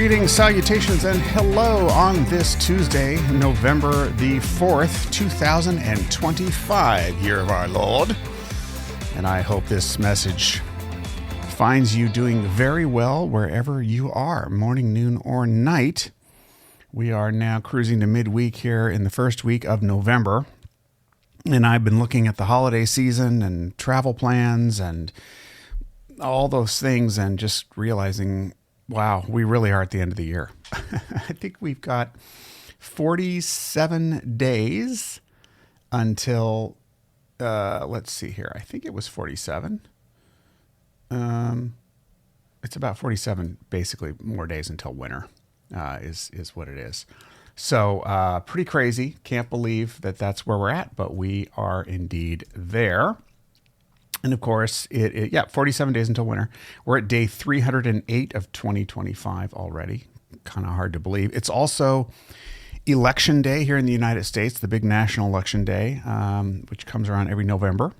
Greetings, salutations, and hello on this Tuesday, November the 4th, 2025, year of our Lord. And I hope this message finds you doing very well wherever you are, morning, noon, or night. We are now cruising to midweek here in the first week of November. And I've been looking at the holiday season and travel plans and all those things and just realizing, wow, we really are at the end of the year. I think we've got 47 days until, let's see here. I think it was 47. It's about 47, basically more days until winter, is what it is. So pretty crazy. Can't believe that that's where we're at, but we are indeed there. And of course, 47 days until winter. We're at day 308 of 2025 already. Kind of hard to believe. It's also election day here in the United States, the big national election day, which comes around every November.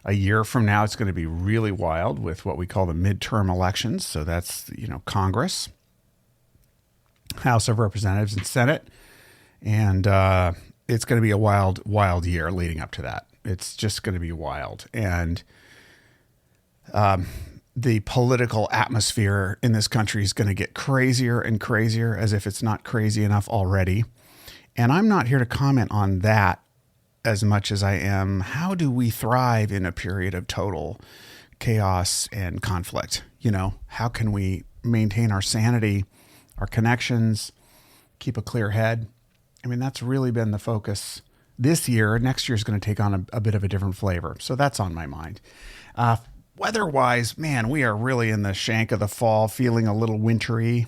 A year from now, it's going to be really wild with what we call the midterm elections. So that's, Congress, House of Representatives, and Senate. And it's going to be a wild, wild year leading up to that. It's just going to be wild. And the political atmosphere in this country is going to get crazier and crazier, as if it's not crazy enough already. And I'm not here to comment on that as much as I am, how do we thrive in a period of total chaos and conflict? How can we maintain our sanity, our connections, keep a clear head? I mean, that's really been the focus this year. Next year is going to take on a bit of a different flavor. So that's on my mind. Weather-wise, man, we are really in the shank of the fall, feeling a little wintry,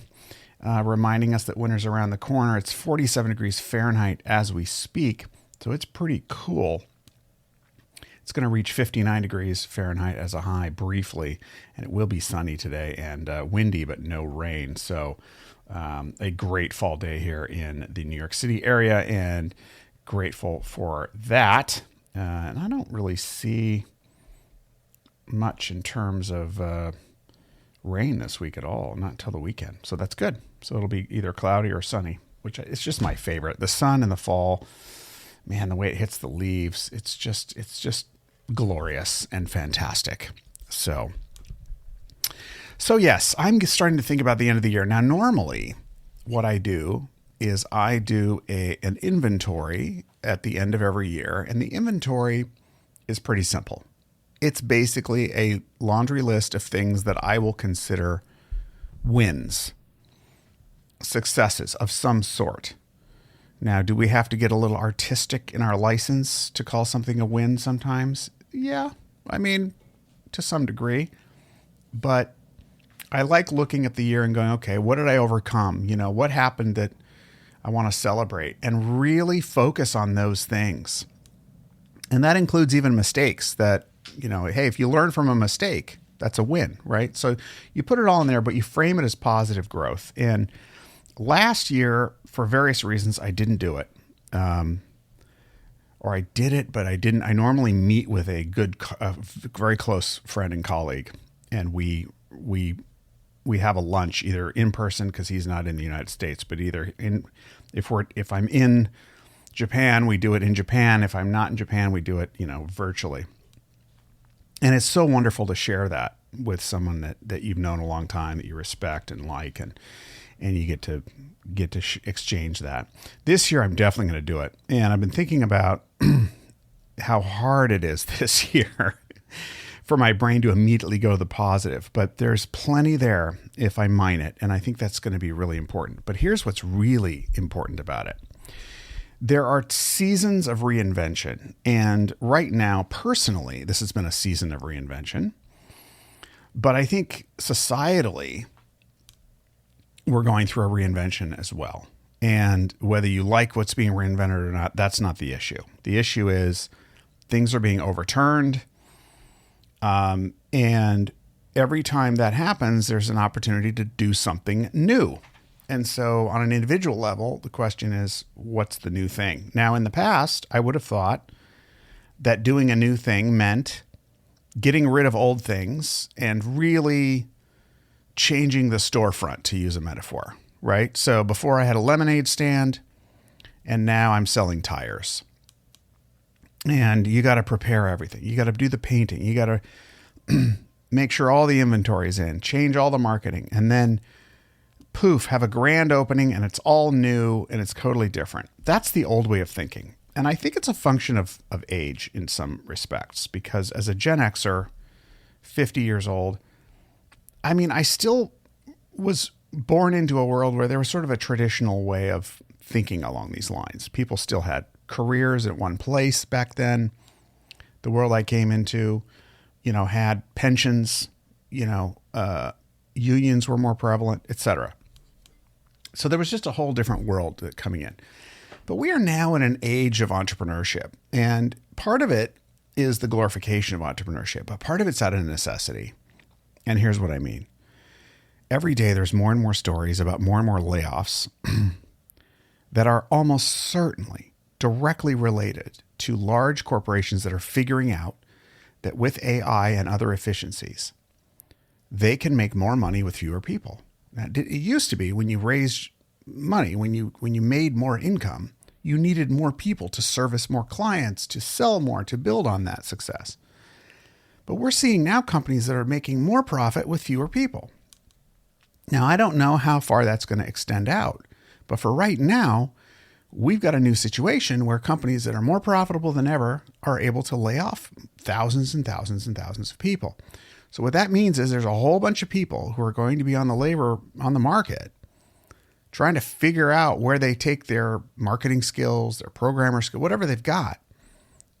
reminding us that winter's around the corner. It's 47 degrees Fahrenheit as we speak, so it's pretty cool. It's going to reach 59 degrees Fahrenheit as a high briefly, and it will be sunny today and windy, but no rain. So a great fall day here in the New York City area, and grateful for that. And I don't really see much in terms of rain this week at all, not until the weekend. So that's good. So it'll be either cloudy or sunny, which it's just my favorite. The sun in the fall, man, the way it hits the leaves, it's just glorious and fantastic. So yes, I'm starting to think about the end of the year. Now, normally what I do is I do an inventory at the end of every year, and the inventory is pretty simple. It's basically a laundry list of things that I will consider wins, successes of some sort. Now, do we have to get a little artistic in our license to call something a win sometimes? Yeah, I mean, to some degree. But I like looking at the year and going, okay, what did I overcome? What happened that I want to celebrate, and really focus on those things. And that includes even mistakes that, hey, if you learn from a mistake, that's a win, right? So you put it all in there, but you frame it as positive growth. And last year, for various reasons, I didn't do it. Or I did it, but I didn't. I normally meet with a very close friend and colleague, and we have a lunch either in person, because he's not in the United States, but either if I'm in Japan, we do it in Japan. If I'm not in Japan, we do it, virtually. And it's so wonderful to share that with someone that you've known a long time, that you respect and like, and you get to exchange that. This year, I'm definitely going to do it. And I've been thinking about how hard it is this year for my brain to immediately go to the positive, but there's plenty there if I mine it. And I think that's going to be really important. But here's what's really important about it. There are seasons of reinvention. And right now, personally, this has been a season of reinvention. But I think societally, we're going through a reinvention as well. And whether you like what's being reinvented or not, that's not the issue. The issue is things are being overturned. And every time that happens, there's an opportunity to do something new. And so on an individual level, the question is, what's the new thing? Now, in the past, I would have thought that doing a new thing meant getting rid of old things and really changing the storefront, to use a metaphor, right? So before I had a lemonade stand, and now I'm selling tires. And you got to prepare everything. You got to do the painting. You got to make sure all the inventory is in, change all the marketing, and then poof, have a grand opening and it's all new and it's totally different. That's the old way of thinking. And I think it's a function of age in some respects, because as a Gen Xer, 50 years old, I mean, I still was born into a world where there was sort of a traditional way of thinking along these lines. People still had careers at one place back then. The world I came into, had pensions, unions were more prevalent, etc. So there was just a whole different world coming in. But we are now in an age of entrepreneurship. And part of it is the glorification of entrepreneurship, but part of it's out of necessity. And here's what I mean. Every day there's more and more stories about more and more layoffs that are almost certainly directly related to large corporations that are figuring out that with AI and other efficiencies, they can make more money with fewer people. Now, it used to be when you raised money, when you made more income, you needed more people to service more clients, to sell more, to build on that success. But we're seeing now companies that are making more profit with fewer people. Now, I don't know how far that's going to extend out, but for right now, we've got a new situation where companies that are more profitable than ever are able to lay off thousands and thousands and thousands of people. So what that means is there's a whole bunch of people who are going to be on the market trying to figure out where they take their marketing skills, their programmer skill, whatever they've got,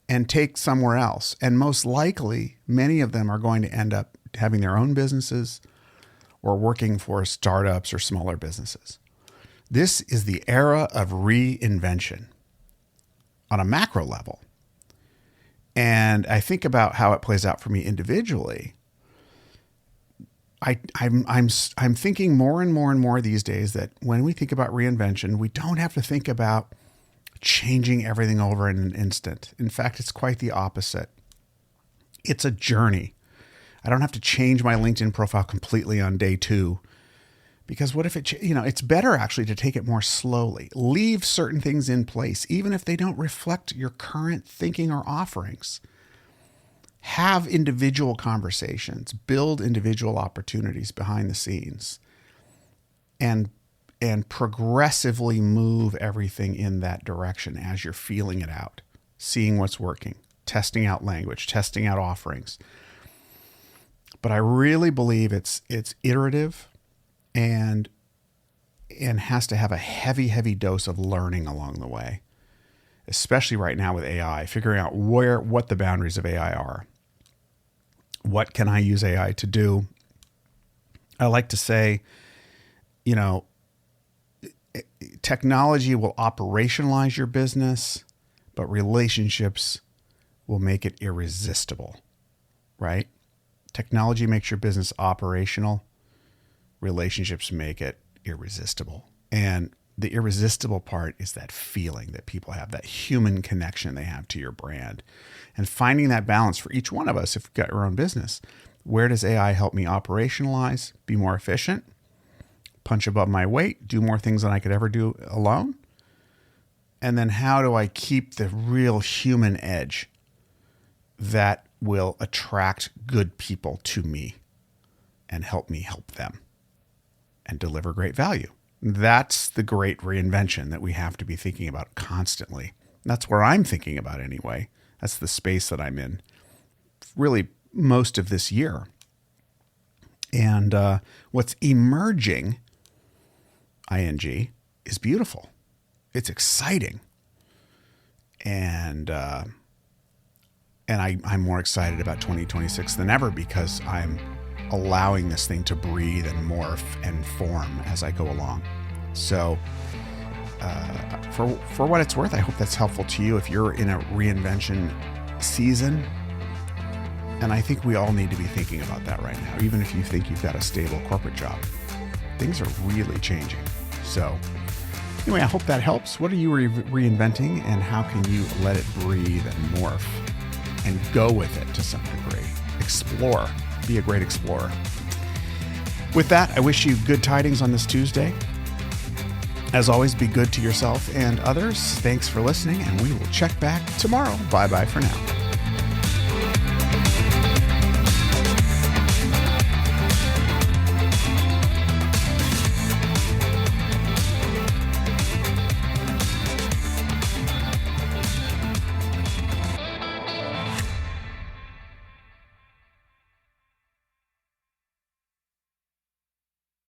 and take somewhere else. And most likely, many of them are going to end up having their own businesses or working for startups or smaller businesses. This is the era of reinvention on a macro level. And I think about how it plays out for me individually. I'm thinking more and more and more these days that when we think about reinvention, we don't have to think about changing everything over in an instant. In fact, it's quite the opposite. It's a journey. I don't have to change my LinkedIn profile completely on day 2, because what if it's better actually to take it more slowly. Leave certain things in place, even if they don't reflect your current thinking or offerings. Have individual conversations, build individual opportunities behind the scenes, and progressively move everything in that direction as you're feeling it out, seeing what's working, testing out language, testing out offerings. But I really believe it's iterative and has to have a heavy, heavy dose of learning along the way, especially right now with AI, figuring out what the boundaries of AI are. What can I use AI to do? I like to say, technology will operationalize your business, but relationships will make it irresistible, right? Technology makes your business operational. Relationships make it irresistible. And the irresistible part is that feeling that people have, that human connection they have to your brand. And finding that balance for each one of us, if you've got your own business. Where does AI help me operationalize, be more efficient, punch above my weight, do more things than I could ever do alone? And then how do I keep the real human edge that will attract good people to me and help me help them and deliver great value? That's the great reinvention that we have to be thinking about constantly. That's where I'm thinking about anyway. That's the space that I'm in really most of this year. And what's emerging, ing, is beautiful. It's exciting. And I'm more excited about 2026 than ever because I'm allowing this thing to breathe and morph and form as I go along. So for what it's worth, I hope that's helpful to you if you're in a reinvention season. And I think we all need to be thinking about that right now, even if you think you've got a stable corporate job. Things are really changing. So anyway, I hope that helps. What are you reinventing, and how can you let it breathe and morph and go with it to some degree? Explore. Be a great explorer. With that, I wish you good tidings on this Tuesday. As always, be good to yourself and others. Thanks for listening, and we will check back tomorrow. Bye-bye for now.